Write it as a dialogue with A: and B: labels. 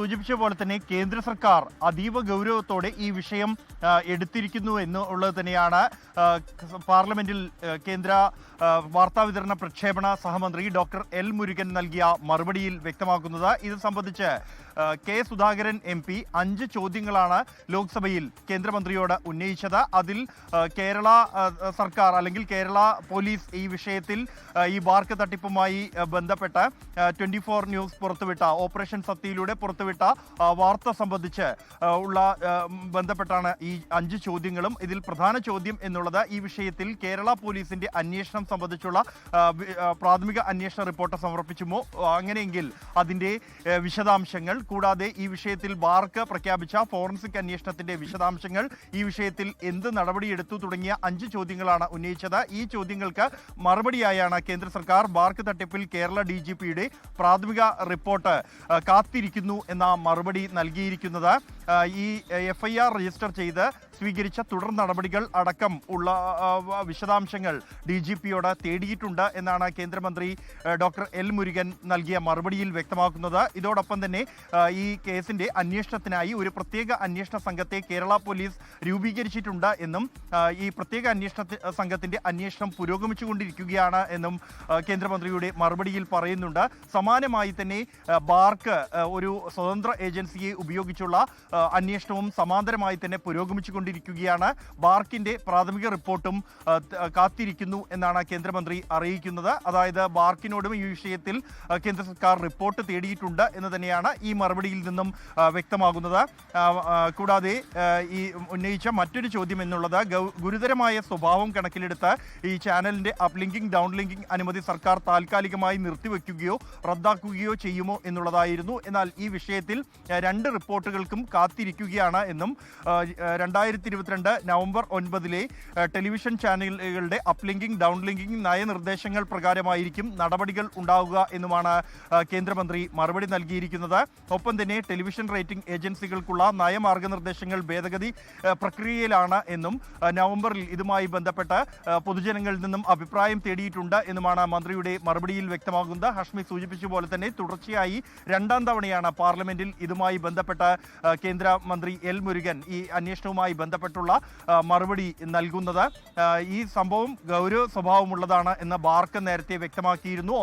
A: സൂചിപ്പിച്ച പോലെ തന്നെ കേന്ദ്ര സർക്കാർ അതീവ ഗൗരവത്തോടെ ഈ വിഷയം എടുത്തിരിക്കുന്നു എന്നുള്ളത് തന്നെയാണ് പാർലമെന്റിൽ കേന്ദ്ര വാർത്താവിതരണ പ്രക്ഷേപണ സഹമന്ത്രി ഡോക്ടർ എൽ മുരുകൻ നൽകിയ മറുപടിയിൽ വ്യക്തമാക്കുന്നത്. ഇത് സംബന്ധിച്ച് കെ സുധാകരൻ MP 5 ചോദ്യങ്ങളാണ് ലോക്സഭയിൽ കേന്ദ്രമന്ത്രിയോട് ഉന്നയിച്ചത്. അതിൽ കേരള സർക്കാർ അല്ലെങ്കിൽ കേരള പോലീസ് ഈ വിഷയത്തിൽ ഈ ബാർക്ക് തട്ടിപ്പുമായി ബന്ധപ്പെട്ട് 24 ന്യൂസ് പുറത്തുവിട്ട ഓപ്പറേഷൻ സത്യയിലൂടെ പുറത്തുവിട്ട വാർത്ത സംബന്ധിച്ച് ബന്ധപ്പെട്ടാണ് ഈ 5 ചോദ്യങ്ങളും. ഇതിൽ പ്രധാന ചോദ്യം എന്നുള്ളത് ഈ വിഷയത്തിൽ കേരള പോലീസിന്റെ അന്വേഷണം സംബന്ധിച്ചുള്ള പ്രാഥമിക അന്വേഷണ റിപ്പോർട്ട് സമർപ്പിച്ചുമോ, അങ്ങനെയെങ്കിൽ അതിന്റെ വിശദാംശങ്ങൾ, കൂടാതെ ഈ വിഷയത്തിൽ ബാർക്ക് പ്രഖ്യാപിച്ച ഫോറൻസിക് അന്വേഷണത്തിന്റെ വിശദാംശങ്ങൾ, ഈ വിഷയത്തിൽ എന്ത് നടപടിയെടുത്തു തുടങ്ങിയ 5 ചോദ്യങ്ങളാണ് ഉന്നയിച്ചത്. ഈ ചോദ്യങ്ങൾക്ക് മറുപടിയായാണ് കേന്ദ്ര സർക്കാർ ബാർക്ക് തട്ടിപ്പിൽ കേരള DGPയുടെ പ്രാഥമിക റിപ്പോർട്ട് കാത്തിരിക്കുന്നു എന്ന മറുപടി നൽകിയിരിക്കുന്നത്. ഈ FIR രജിസ്റ്റർ ചെയ്ത് സ്വീകരിച്ച തുടർ നടപടികൾ അടക്കം ഉള്ള വിശദാംശങ്ങൾ DGPയോട് തേടിയിട്ടുണ്ട് എന്നാണ് കേന്ദ്രമന്ത്രി ഡോക്ടർ എൽ മുരുകൻ നൽകിയ മറുപടിയിൽ വ്യക്തമാക്കുന്നത്. ഇതോടൊപ്പം തന്നെ ഈ കേസിന്റെ അന്വേഷണത്തിനായി ഒരു പ്രത്യേക അന്വേഷണ സംഘത്തെ കേരള പോലീസ് രൂപീകരിച്ചിട്ടുണ്ട് എന്നും ഈ പ്രത്യേക അന്വേഷണ സംഘത്തിന്റെ അന്വേഷണം പുരോഗമിച്ചുകൊണ്ടിരിക്കുകയാണ് എന്നും കേന്ദ്രമന്ത്രിയുടെ മറുപടിയിൽ പറയുന്നുണ്ട്. സമാനമായി തന്നെ ബാർക്ക് ഒരു സ്വതന്ത്ര ഏജൻസിയെ ഉപയോഗിച്ചുള്ള അന്വേഷണവും സമാന്തരമായി തന്നെ പുരോഗമിച്ചുകൊണ്ടിരിക്കുകയാണ്. ബാർക്കിന്റെ പ്രാഥമിക റിപ്പോർട്ടും കാത്തിരിക്കുന്നു എന്നാണ് കേന്ദ്രമന്ത്രി അറിയിക്കുന്നത്. അതായത് ബാർക്കിനോടും ഈ വിഷയത്തിൽ കേന്ദ്ര സർക്കാർ റിപ്പോർട്ട് തേടിയിട്ടുണ്ട് എന്ന് തന്നെയാണ് ഈ മറുപടിയിൽ നിന്നും വ്യക്തമാകുന്നത്. കൂടാതെ ഈ ഉന്നയിച്ച മറ്റൊരു ചോദ്യം എന്നുള്ളത് ഗുരുതരമായ സ്വഭാവം കണക്കിലെടുത്ത് ഈ ചാനലിന്റെ അപ്ലിങ്കിംഗ് ഡൗൺലിങ്കിംഗ് അനുമതി സർക്കാർ താൽക്കാലികമായി നിർത്തിവെക്കുകയോ റദ്ദാക്കുകയോ ചെയ്യുമോ എന്നുള്ളതായിരുന്നു. എന്നാൽ ഈ വിഷയത്തിൽ 2 റിപ്പോർട്ടുകൾക്കും കാത്തിരിക്കുകയാണ് എന്നും 2022 നവംബർ 9 ടെലിവിഷൻ ചാനലുകളുടെ അപ്ലിങ്കിംഗ് ഡൗൺലിങ്കിംഗ് നയനിർദ്ദേശങ്ങൾ പ്രകാരമായിരിക്കും നടപടികൾ ഉണ്ടാവുക എന്നുമാണ് കേന്ദ്രമന്ത്രി മറുപടി നൽകിയിരിക്കുന്നത്. ഒപ്പം തന്നെ ടെലിവിഷൻ റേറ്റിംഗ് ഏജൻസികൾക്കുള്ള നയമാർഗനിർദ്ദേശങ്ങൾ ഭേദഗതി പ്രക്രിയയിലാണ് എന്നും നവംബറിൽ ഇതുമായി ബന്ധപ്പെട്ട് പൊതുജനങ്ങളിൽ നിന്നും അഭിപ്രായം തേടിയിട്ടുണ്ട് എന്നുമാണ് മന്ത്രിയുടെ മറുപടിയിൽ വ്യക്തമാകുന്നത്. ഹഷ്മി സൂചിപ്പിച്ച പോലെ തന്നെ തുടർച്ചയായി 2ാം തവണയാണ് പാർലമെന്റിൽ ഇതുമായി ബന്ധപ്പെട്ട കേന്ദ്രമന്ത്രി എൽ മുരുകൻ ഈ അന്വേഷണവുമായി ബന്ധപ്പെട്ടുള്ള മറുപടി നൽകുന്നത്. ഈ സംഭവം ഗൗരവ സ്വഭാവമുള്ളതാണ് എന്ന് ബാർക്ക് നേരത്തെ വ്യക്തമാക്കിയിരുന്നു.